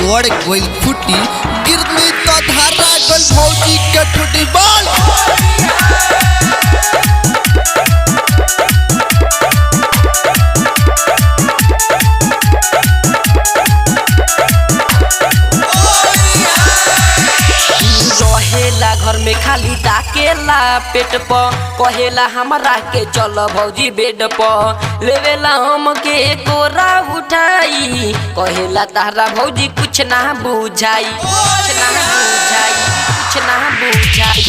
तोड़ गई फुटी गिरनी तो धारा गल भौजी के ठुटी बोल रहेला घर में खाली ताकेला पेट पर कहेला हमरा के चल भौजी बेड पर लेवेला हम के कोरा उठाई कहेला तारा भौजी कुछ ना बुझाई कुछ ना बुझाई कुछ ना बुझाई